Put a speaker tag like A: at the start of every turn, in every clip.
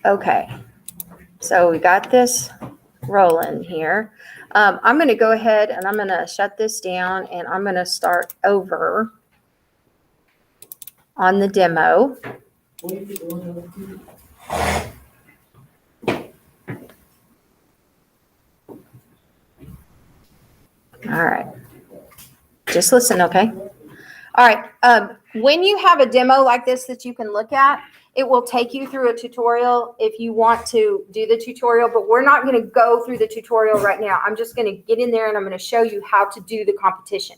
A: Okay, so we got this rolling here. I'm going to go ahead and I'm going to shut this down and I'm going to start over on the demo. All right, just listen, okay? All right, when you have a demo like this that you can look at, it will take you through a tutorial if you want to do the tutorial, but we're not going to go through the tutorial right now. I'm just going to get in there and I'm going to show you how to do the competition.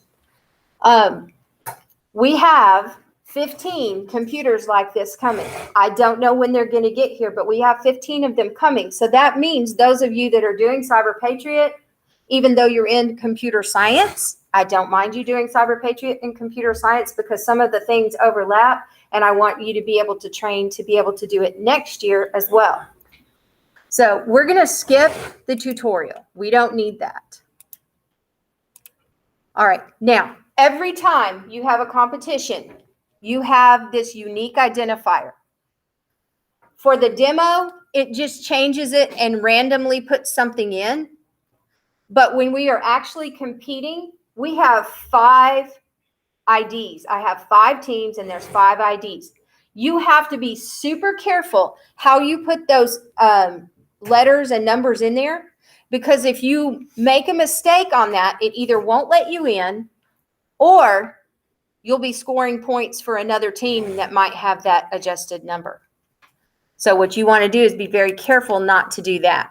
A: We have 15 computers like this coming. I don't know when they're going to get here, but we have 15 of them coming. So that means those of you that are doing Cyber Patriot, even though you're in computer science, I don't mind you doing Cyber Patriot in computer science because some of the things overlap, and I want you to be able to train to be able to do it next year as well. So we're going to skip the tutorial. We don't need that. All right. Now, every time you have a competition, you have this unique identifier. For the demo, it just changes it and randomly puts something in. But when we are actually competing, we have 5 IDs. I have 5 teams and there's 5 IDs. You have to be super careful how you put those letters and numbers in there, because if you make a mistake on that, it either won't let you in or you'll be scoring points for another team that might have that adjusted number. So what you want to do is be very careful not to do that.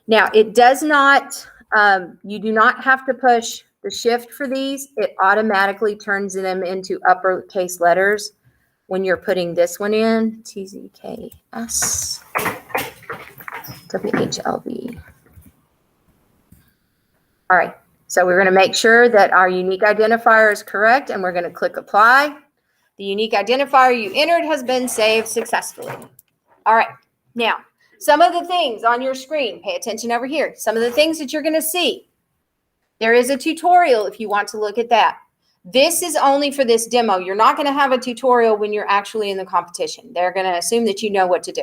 A: Now, it does not, you do not have to push the shift for these. It automatically turns them into uppercase letters when you're putting this one in, TZKS, WHLV. All right, so we're going to make sure that our unique identifier is correct, and we're going to click apply. The unique identifier you entered has been saved successfully. All right, now, some of the things on your screen, pay attention over here. Some of the things that you're going to see. There is a tutorial if you want to look at that. This is only for this demo. You're not going to have a tutorial when you're actually in the competition. They're going to assume that you know what to do.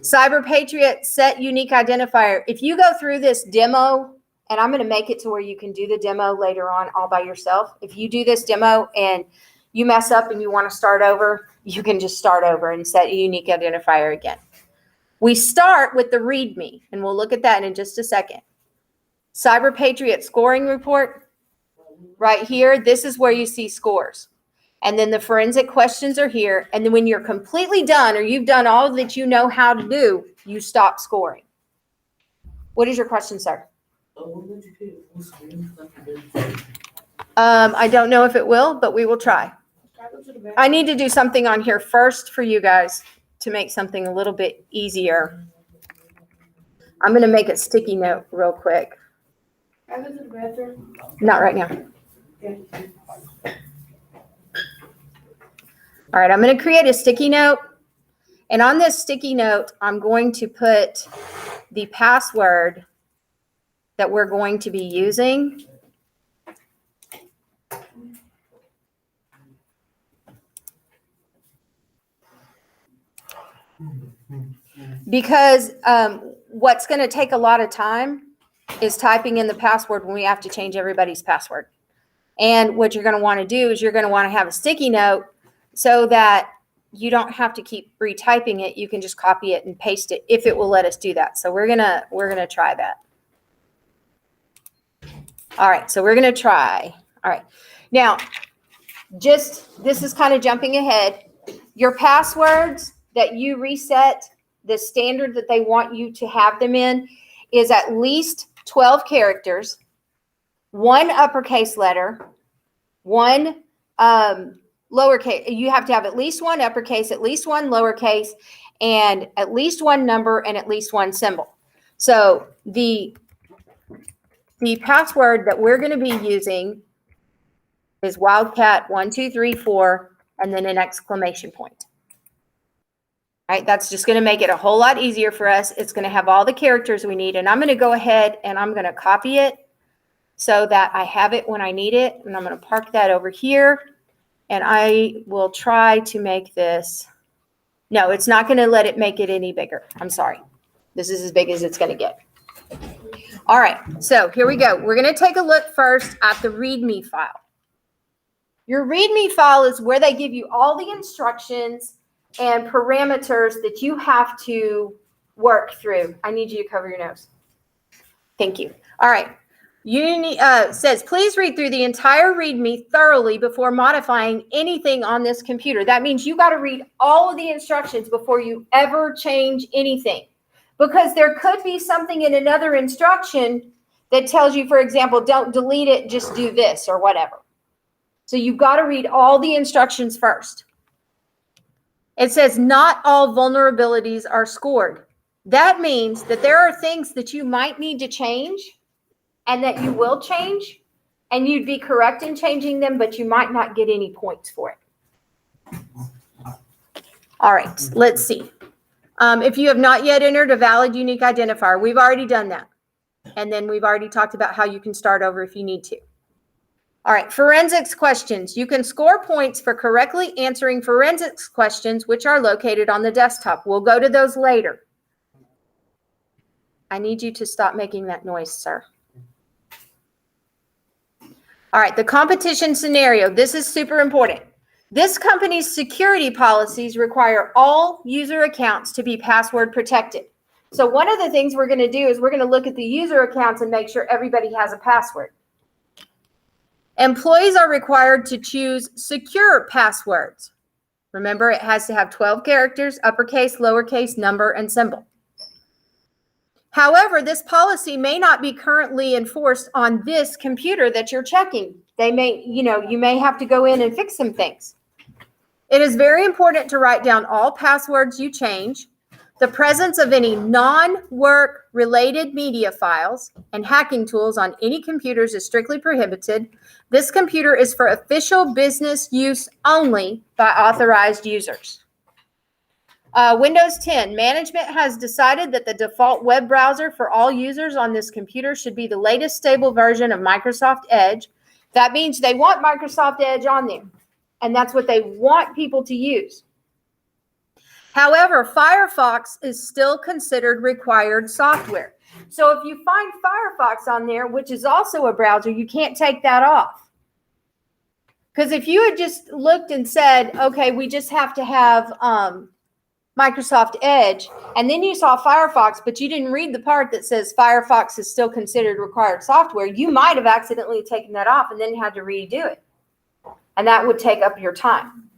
A: Cyber Patriot set unique identifier. If you go through this demo, and I'm going to make it to where you can do the demo later on all by yourself. If you do this demo and you mess up and you want to start over, you can just start over and set a unique identifier again. We start with the README, and we'll look at that in just a second. Cyber Patriot scoring report. Right here, this is where you see scores. And then the forensic questions are here. And then when you're completely done or you've done all that you know how to do, you stop scoring. What is your question, sir? I don't know if it will, but we will try. I need to do something on here first for you guys to make something a little bit easier. I'm going to make a sticky note real quick.
B: Can I go to the bathroom?
A: Not right now.
B: Okay.
A: All right, I'm going to create a sticky note. And on this sticky note, I'm going to put the password that we're going to be using. Because what's going to take a lot of time is typing in the password when we have to change everybody's password. And what you're going to want to do is you're going to want to have a sticky note so that you don't have to keep retyping it. You can just copy it and paste it if it will let us do that. So we're going to try that. All right, so we're going to try. All right. Now, this is kind of jumping ahead. Your passwords that you reset, the standard that they want you to have them in is at least 12 characters, 1 uppercase letter, 1 lowercase. You have to have at least 1 uppercase, at least 1 lowercase, and at least 1 number and at least 1 symbol. So the password that we're going to be using is Wildcat1234 and then an exclamation point. All right, that's just going to make it a whole lot easier for us. It's going to have all the characters we need, and I'm going to go ahead and I'm going to copy it so that I have it when I need it, and I'm going to park that over here, and I will try to make this No, it's not going to let it make it any bigger. I'm sorry. This is as big as it's going to get. All right, so here we go. We're going to take a look first at the README file. Your README file is where they give you all the instructions and parameters that you have to work through. I need you to cover your nose. Thank you. All right. Says, please read through the entire README thoroughly before modifying anything on this computer. That means you got to read all of the instructions before you ever change anything. Because there could be something in another instruction that tells you, for example, don't delete it, just do this or whatever. So you've got to read all the instructions first. It says not all vulnerabilities are scored. That means that there are things that you might need to change and that you will change, and you'd be correct in changing them, but you might not get any points for it. All right, let's see. If you have not yet entered a valid unique identifier, we've already done that. And then we've already talked about how you can start over if you need to. All right, forensics questions. You can score points for correctly answering forensics questions, which are located on the desktop. We'll go to those later. I need you to stop making that noise, sir. All right, the competition scenario. This is super important. This company's security policies require all user accounts to be password protected. So one of the things we're going to do is we're going to look at the user accounts and make sure everybody has a password. Employees are required to choose secure passwords. Remember, it has to have 12 characters, uppercase, lowercase, number, and symbol. However, this policy may not be currently enforced on this computer that you're checking. They may, you may have to go in and fix some things. It is very important to write down all passwords you change. The presence of any non-work related media files and hacking tools on any computers is strictly prohibited. This computer is for official business use only by authorized users. Windows 10, management has decided that the default web browser for all users on this computer should be the latest stable version of Microsoft Edge. That means they want Microsoft Edge on there, and that's what they want people to use. However, Firefox is still considered required software. So if you find Firefox on there, which is also a browser, you can't take that off. Because if you had just looked and said, okay, we just have to have Microsoft Edge, and then you saw Firefox, but you didn't read the part that says Firefox is still considered required software, you might have accidentally taken that off and then had to redo it. And that would take up your time.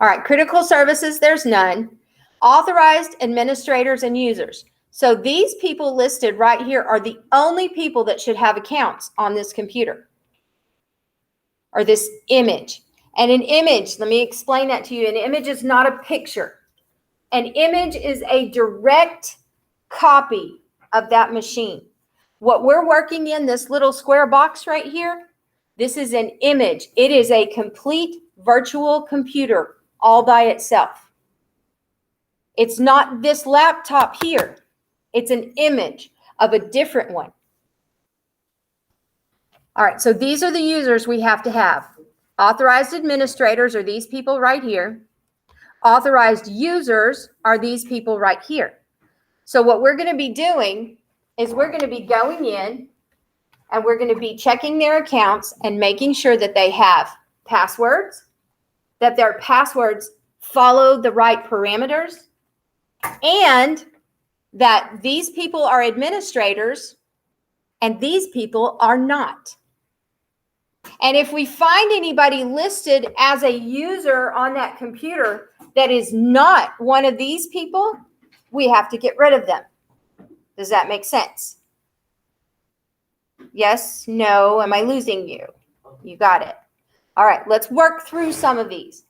A: All right, critical services, there's none. Authorized administrators and users. So these people listed right here are the only people that should have accounts on this computer or this image. And an image, let me explain that to you. An image is not a picture. An image is a direct copy of that machine. What we're working in, this little square box right here, this is an image. It is a complete virtual computer all by itself. It's not this laptop here. It's an image of a different one. All right, so these are the users we have to have. Authorized administrators are these people right here. Authorized users are these people right here. So what we're going to be doing is we're going to be going in and we're going to be checking their accounts and making sure that they have passwords, that their passwords follow the right parameters, and that these people are administrators and these people are not. And if we find anybody listed as a user on that computer that is not one of these people, we have to get rid of them. Does that make sense? Yes, no, am I losing you? You got it. All right, let's work through some of these.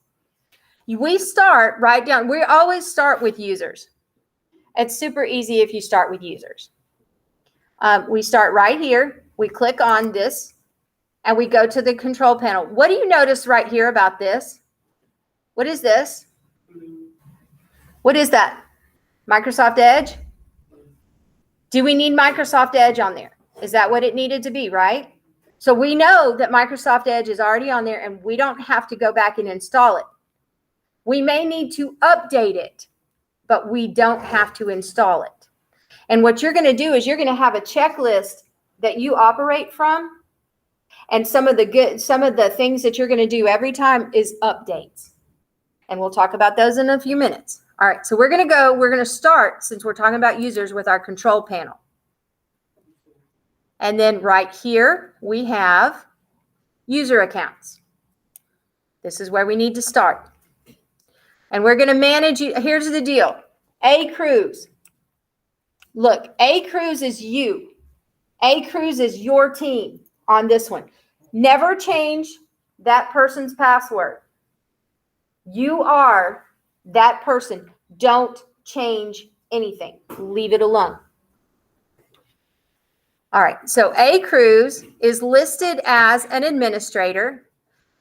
A: We start right down. We always start with users. It's super easy if you start with users. We start right here. We click on this. And we go to the control panel. What do you notice right here about this? What is this? What is that? Microsoft Edge? Do we need Microsoft Edge on there? Is that what it needed to be, right? So we know that Microsoft Edge is already on there and we don't have to go back and install it. We may need to update it, but we don't have to install it. And what you're going to do is you're going to have a checklist that you operate from. And some of the things that you're going to do every time is updates. And we'll talk about those in a few minutes. All right, so we're going to start, since we're talking about users, with our control panel. And then right here, we have user accounts. This is where we need to start. And we're going to manage, here's the deal. A Cruise. Look, A Cruise is you. A Cruise is your team on this one. Never change that person's password. You are that person. Don't change anything. Leave it alone. All right, so A Cruise is listed as an administrator.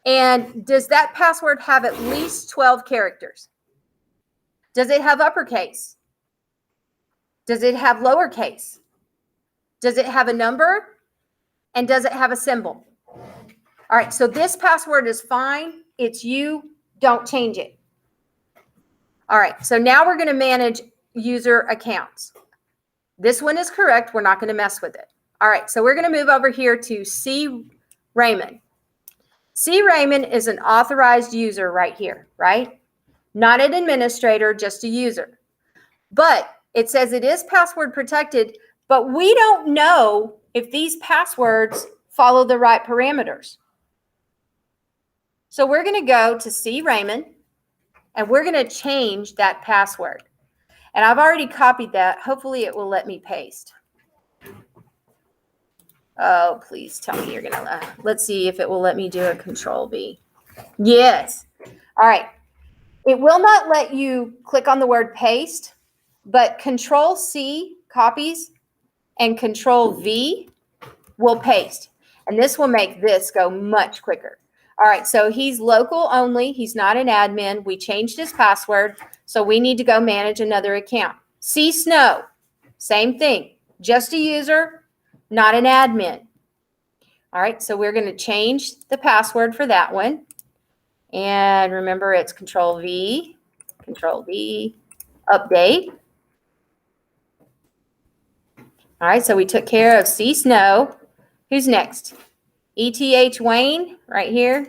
A: And does that password have at least 12 characters? Does it have uppercase? Does it have lowercase? Does it have a number? And does it have a symbol? All right, so this password is fine. It's you. Don't change it. All right, so now we're going to manage user accounts. This one is correct. We're not going to mess with it. All right, so we're going to move over here to C. Raymond. C. Raymond is an authorized user right here, right? Not an administrator, just a user. But it says it is password protected, but we don't know if these passwords follow the right parameters. So we're going to go to C. Raymond, and we're going to change that password. And I've already copied that. Hopefully it will let me paste. Oh, please tell me you're going to, let's see if it will let me do a Control V. Yes. All right. It will not let you click on the word paste, but Control C copies and Control V will paste. And this will make this go much quicker. All right, so he's local only. He's not an admin. We changed his password, so we need to go manage another account. C. Snow, same thing. Just a user, not an admin. All right, so we're going to change the password for that one. And remember, it's Control V, update. All right, so we took care of C. Snow. Who's next? ETH Wayne, right here,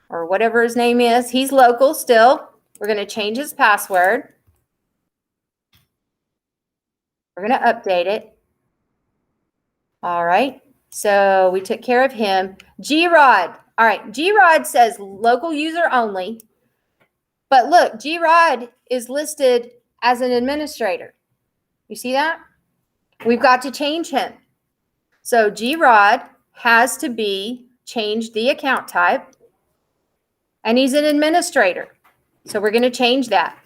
A: or whatever his name is. He's local still. We're going to change his password. We're going to update it. All right, so we took care of him. G-Rod. All right, G-Rod says local user only. But look, G-Rod is listed as an administrator. You see that? We've got to change him. So G-Rod has to be changed the account type. And he's an administrator. So we're going to change that.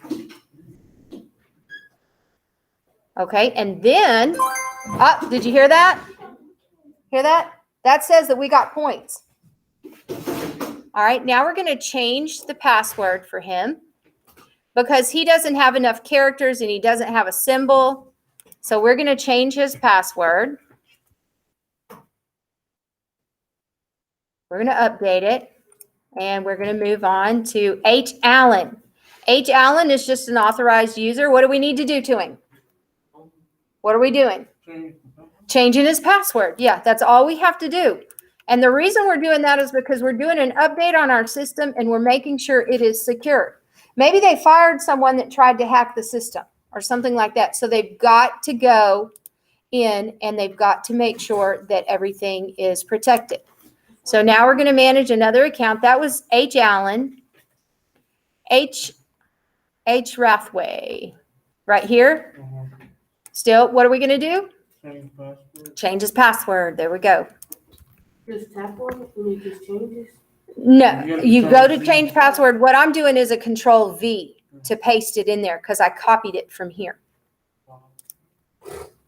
A: Okay, and then, did you hear that? Hear that? That says that we got points. All right, now we're going to change the password for him because he doesn't have enough characters and he doesn't have a symbol. So we're going to change his password. We're going to update it. And we're going to move on to H. Allen. H. Allen is just an authorized user. What do we need to do to him? What are we doing? Changing his password. Yeah, that's all we have to do. And the reason we're doing that is because we're doing an update on our system and we're making sure it is secure. Maybe they fired someone that tried to hack the system or something like that. So they've got to go in and they've got to make sure that everything is protected. So now we're going to manage another account. That was H. Allen. H. Rathway. Right here. Still, what are we going to do? Change his password. There we go.
B: Just tap on it and it just changes.
A: No, you go to change password. What I'm doing is a Control V to paste it in there because I copied it from here.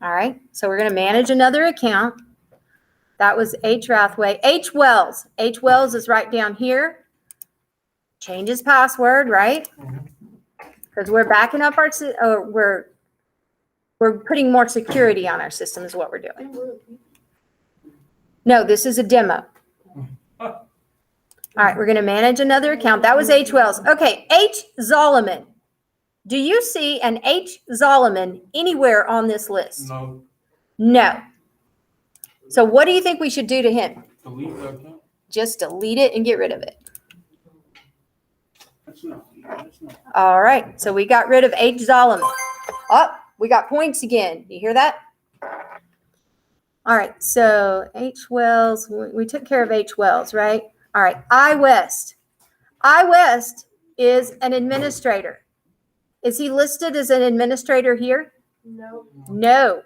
A: All right, so we're going to manage another account. That was H. Rathway. H. Wells. H. Wells is right down here. Change his password, right? Because we're backing up our, we're putting more security on our system is what we're doing. No, this is a demo. All right, we're going to manage another account. That was H. Wells. Okay, H. Zolomon. Do you see an H. Zolomon anywhere on this list?
C: No.
A: No. So what do you think we should do to him?
C: Delete the account?
A: Just delete it and get rid of it.
C: That's not.
A: All right, so we got rid of H. Zolomon. Oh, we got points again. You hear that? All right, so H. Wells, we took care of H. Wells, right? All right, I. West. I. West is an administrator. Is he listed as an administrator here?
B: No.
A: No.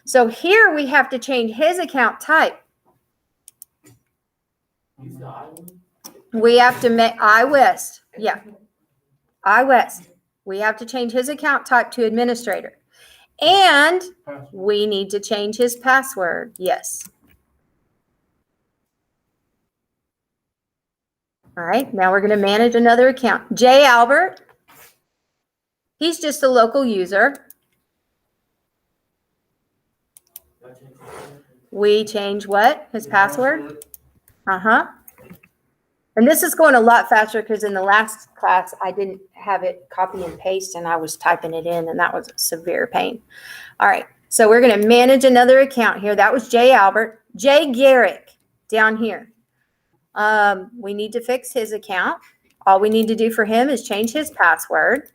A: So here we have to change his account type.
B: He's the island.
A: We have to make I. West. Yeah. I. West. We have to change his account type to administrator. And we need to change his password. Yes. All right. Now we're going to manage another account. J. Albert. He's just a local user. We change what? His password? Uh-huh. And this is going a lot faster because in the last class, I didn't have it copy and paste and I was typing it in and that was a severe pain. All right. So we're going to manage another account here. That was J. Albert. J. Garrick down here. We need to fix his account. All we need to do for him is change his password.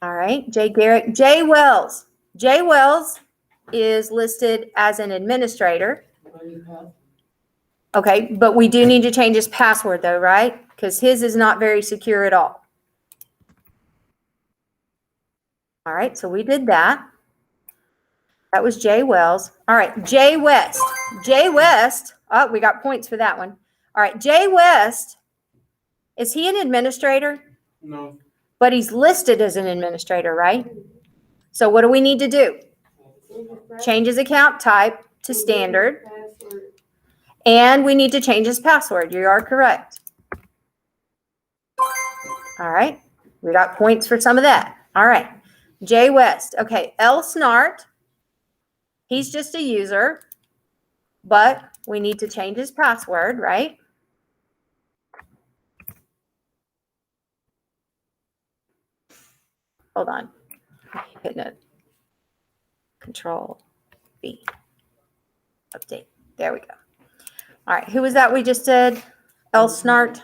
A: All right. J. Garrick. J. Wells. J. Wells is listed as an administrator. Okay, but we do need to change his password though, right? Because his is not very secure at all. All right, so we did that. That was J. Wells. All right, J. West. J. West, oh, we got points for that one. All right, J. West, is he an administrator?
C: No.
A: But he's listed as an administrator, right? So what do we need to do? Change his account type to standard. And we need to change his password. You are correct. All right. We got points for some of that. All right. J. West. Okay. L. Snart. He's just a user, but we need to change his password, right? Hold on. Hitting it. Control V. Update. There we go. All right, who was that we just did? L. Snart.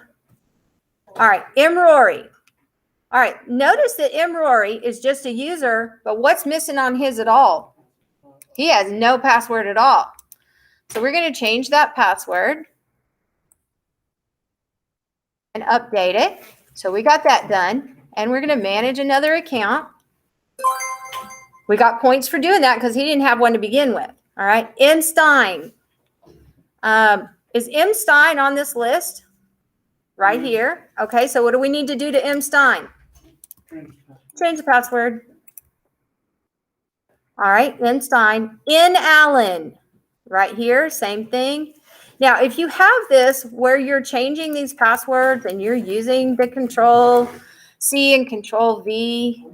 A: All right, M. Rory. All right, notice that M. Rory is just a user, but what's missing on his at all? He has no password at all. So we're going to change that password and update it. So we got that done, and we're going to manage another account. We got points for doing that because he didn't have one to begin with. All right, M. Stein. Is M. Stein on this list? Right here. Okay, so what do we need to do to M. Stein? Change the password. All right, M. Stein. N. Allen. Right here, same thing. Now, if you have this where you're changing these passwords and you're using the Control C and Control V,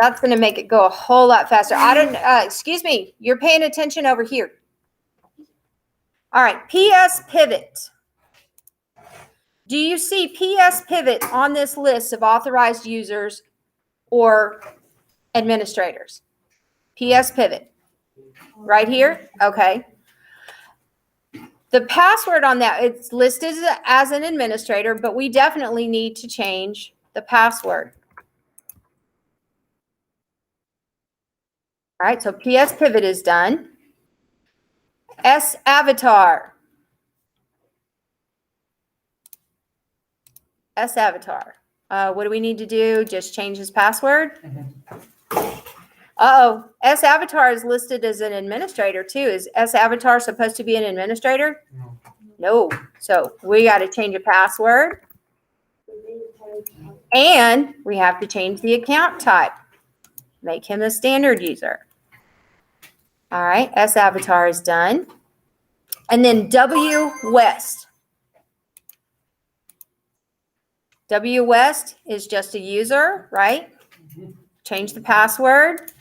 A: that's going to make it go a whole lot faster. I don't, excuse me, you're paying attention over here. All right, PS Pivot. Do you see PS Pivot on this list of authorized users or administrators? PS Pivot. Right here? Okay. The password on that, it's listed as an administrator, but we definitely need to change the password. All right, so PS Pivot is done. S Avatar. S Avatar. What do we need to do? Just change his password? Uh-oh. S Avatar is listed as an administrator too. Is S Avatar supposed to be an administrator? No. So we got to change a password. And we have to change the account type. Make him a standard user. All right. S Avatar is done. And then W West. W West is just a user, right? Change the password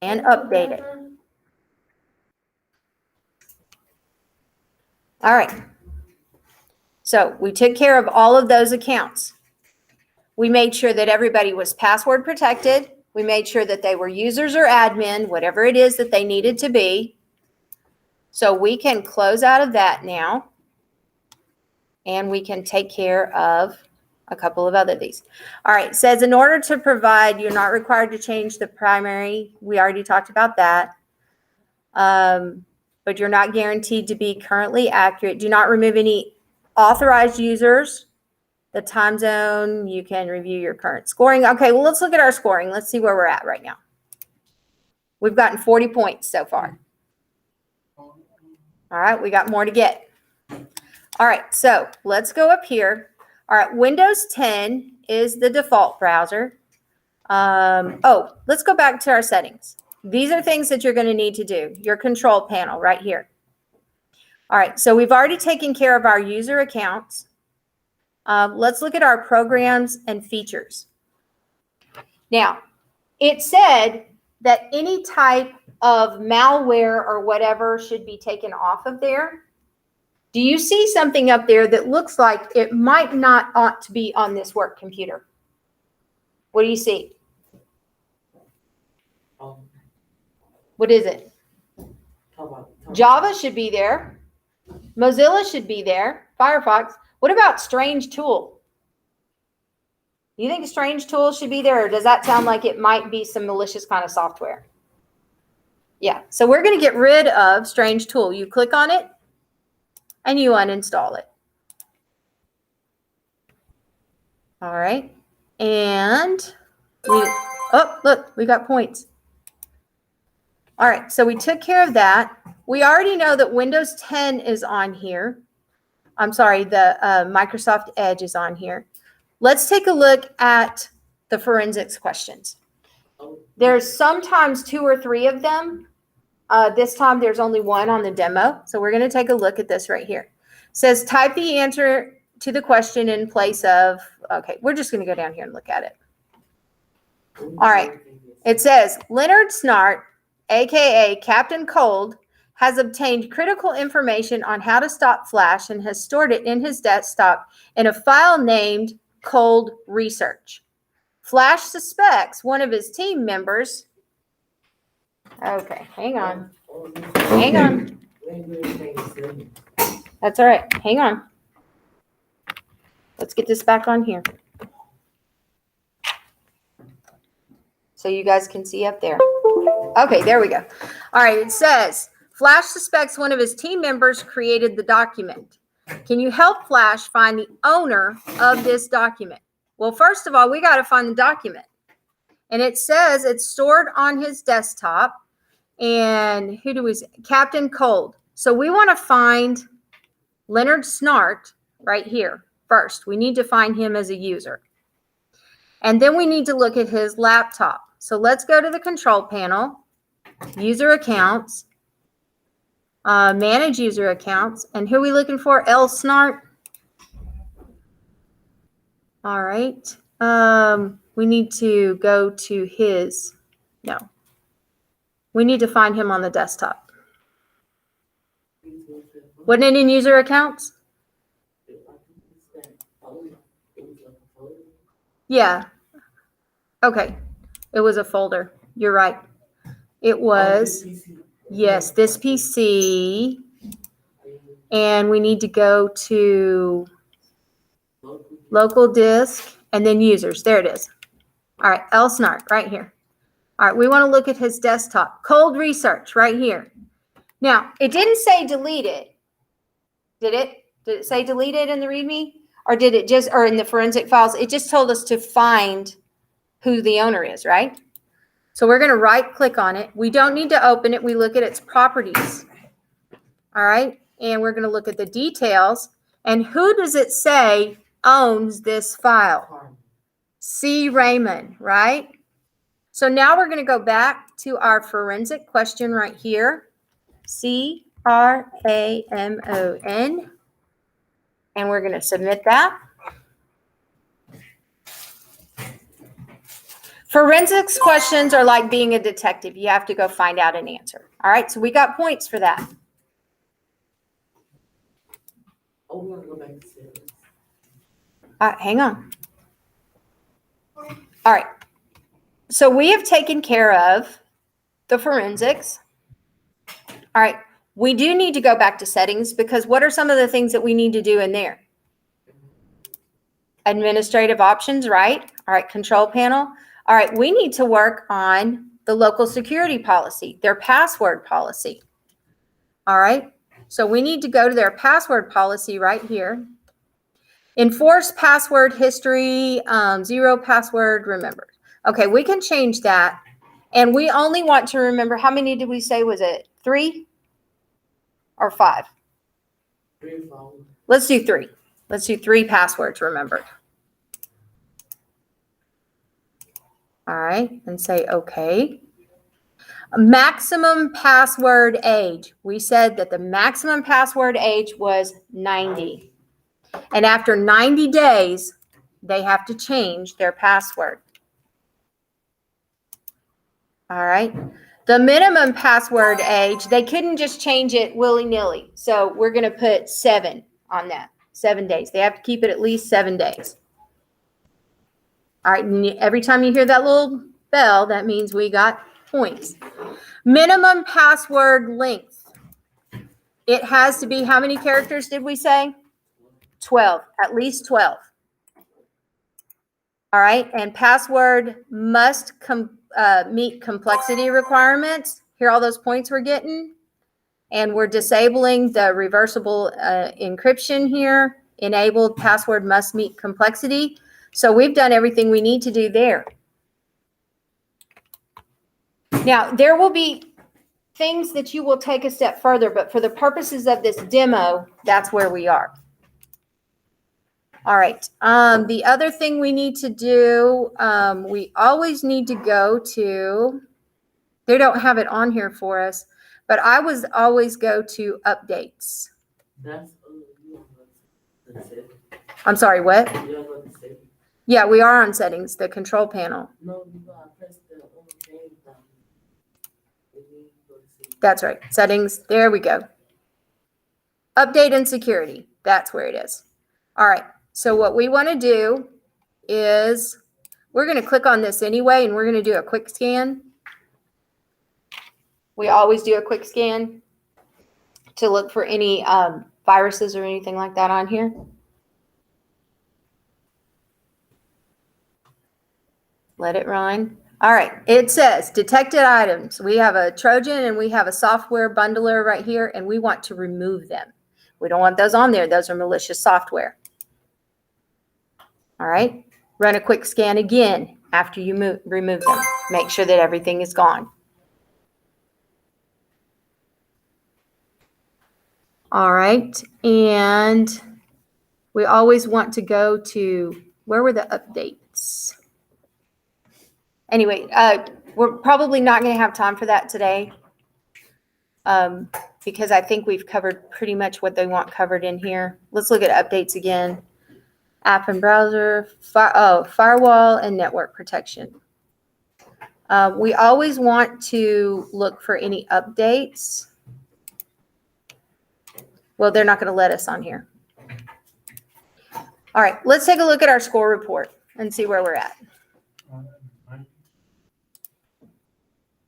A: and update it. All right. So we took care of all of those accounts. We made sure that everybody was password protected. We made sure that they were users or admin, whatever it is that they needed to be. So we can close out of that now. And we can take care of a couple of other these. All right, it says in order to provide, you're not required to change the primary. We already talked about that. But you're not guaranteed to be currently accurate. Do not remove any authorized users. The time zone, you can review your current scoring. Okay, well, let's look at our scoring. Let's see where we're at right now. We've gotten 40 points so far. All right, we got more to get. All right, so let's go up here. All right, Windows 10 is the default browser. Let's go back to our settings. These are things that you're going to need to do. Your control panel right here. All right, so we've already taken care of our user accounts. Let's look at our programs and features. Now, it said that any type of malware or whatever should be taken off of there. Do you see something up there that looks like it might not ought to be on this work computer? What do you see? What is it? Java should be there. Mozilla should be there. Firefox. What about Strange Tool? You think Strange Tool should be there, or does that sound like it might be some malicious kind of software? Yeah, so we're going to get rid of Strange Tool. You click on it, and you uninstall it. All right, and look, we got points. All right, so we took care of that. We already know that Windows 10 is on here. I'm sorry, the Microsoft Edge is on here. Let's take a look at the forensics questions. There's sometimes 2 or 3 of them. This time there's only one on the demo. So we're going to take a look at this right here. It says type the answer to the question in place of, okay, we're just going to go down here and look at it. All right. It says Leonard Snart, aka Captain Cold, has obtained critical information on how to stop Flash and has stored it in his desktop in a file named Cold Research. Flash suspects one of his team members. Okay, hang on. Hang on. That's all right. Hang on. Let's get this back on here. So you guys can see up there. Okay, there we go. All right, it says, Flash suspects one of his team members created the document. Can you help Flash find the owner of this document? Well, first of all, we got to find the document. And it says it's stored on his desktop. And who do we say? Captain Cold. So we want to find Leonard Snart right here first. We need to find him as a user. And then we need to look at his laptop. So let's go to the control panel, user accounts, manage user accounts. And who are we looking for? L Snart. All right. We need to go to his, no. We need to find him on the desktop. Wasn't it in user accounts? Yeah. Okay. It was a folder. You're right. It was, yes, this PC. And we need to go to local disk and then users. There it is. All right. L Snart right here. All right. We want to look at his desktop. Cold Research right here. Now, it didn't say delete it. Did it? Did it say delete it in the README? Or did it just, or in the forensic files, it just told us to find who the owner is, right? So we're going to right click on it. We don't need to open it. We look at its properties. All right. And we're going to look at the details. And who does it say owns this file? C. Raymond, right? So now we're going to go back to our forensic question right here. C-R-A-M-O-N. And we're going to submit that. Forensics questions are like being a detective. You have to go find out an answer. All right, so we got points for that.
B: we want to go back to settings.
A: Hang on. All right. So we have taken care of the forensics. All right. We do need to go back to settings because what are some of the things that we need to do in there? Administrative options, right? All right. Control panel. All right. We need to work on the local security policy, their password policy. All right. So we need to go to their password policy right here. Enforce password history, 0 password remembered. Okay, we can change that. And we only want to remember, how many did we say? Was it 3 or 5?
B: 3 and 5.
A: Let's do 3. Let's do 3 passwords remembered. All right, and say okay. Maximum password age. We said that the maximum password age was 90. And after 90 days, they have to change their password. All right. The minimum password age, they couldn't just change it willy-nilly. So we're going to put 7 on that. 7 days. They have to keep it at least 7 days. All right. And every time you hear that little bell, that means we got points. Minimum password length. It has to be, how many characters did we say? 12. At least 12. All right. And password must meet complexity requirements. Hear all those points we're getting? And we're disabling the reversible encryption here. Enabled password must meet complexity. So we've done everything we need to do there. Now, there will be things that you will take a step further, but for the purposes of this demo, that's where we are. All right. The other thing we need to do, we always need to go to, they don't have it on here for us, but I was always go to updates.
B: That's it.
A: I'm sorry, what?
B: You have to say.
A: Yeah, we are on settings, the control panel.
B: No, you gotta press the change button.
A: That's right. Settings. There we go. Update and security. That's where it is. All right. So what we want to do is we're going to click on this anyway, and we're going to do a quick scan. We always do a quick scan to look for any viruses or anything like that on here. Let it run. All right. It says detected items. We have a Trojan and we have a software bundler right here, and we want to remove them. We don't want those on there. Those are malicious software. All right. Run a quick scan again after you remove them. Make sure that everything is gone. All right. And we always want to go to, where were the updates? Anyway, we're probably not going to have time for that today because I think we've covered pretty much what they want covered in here. Let's look at updates again. App and browser, firewall and network protection. We always want to look for any updates. Well, they're not going to let us on here. All right, let's take a look at our score report and see where we're at.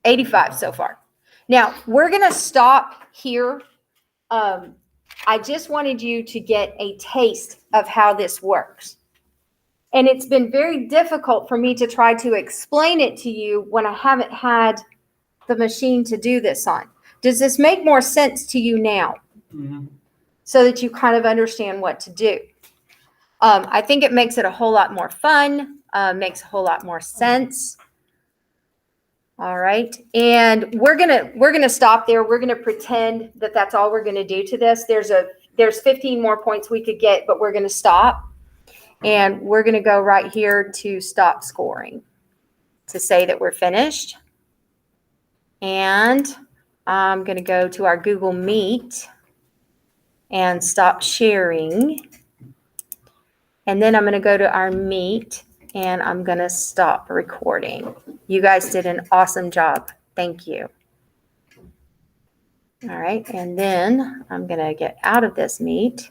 A: 85 so far. Now, we're going to stop here. I just wanted you to get a taste of how this works. And it's been very difficult for me to try to explain it to you when I haven't had the machine to do this on. Does this make more sense to you now? Mm-hmm. So that you kind of understand what to do. I think it makes it a whole lot more fun, makes a whole lot more sense. All right, and we're gonna stop there. We're gonna pretend that that's all we're gonna do to this. There's 15 more points we could get, but we're gonna stop, and we're gonna go right here to stop scoring to say that we're finished. And I'm gonna go to our Google Meet and stop sharing, and then I'm gonna go to our Meet. And I'm going to stop recording. You guys did an awesome job. Thank you. All right. And then I'm going to get out of this Meet.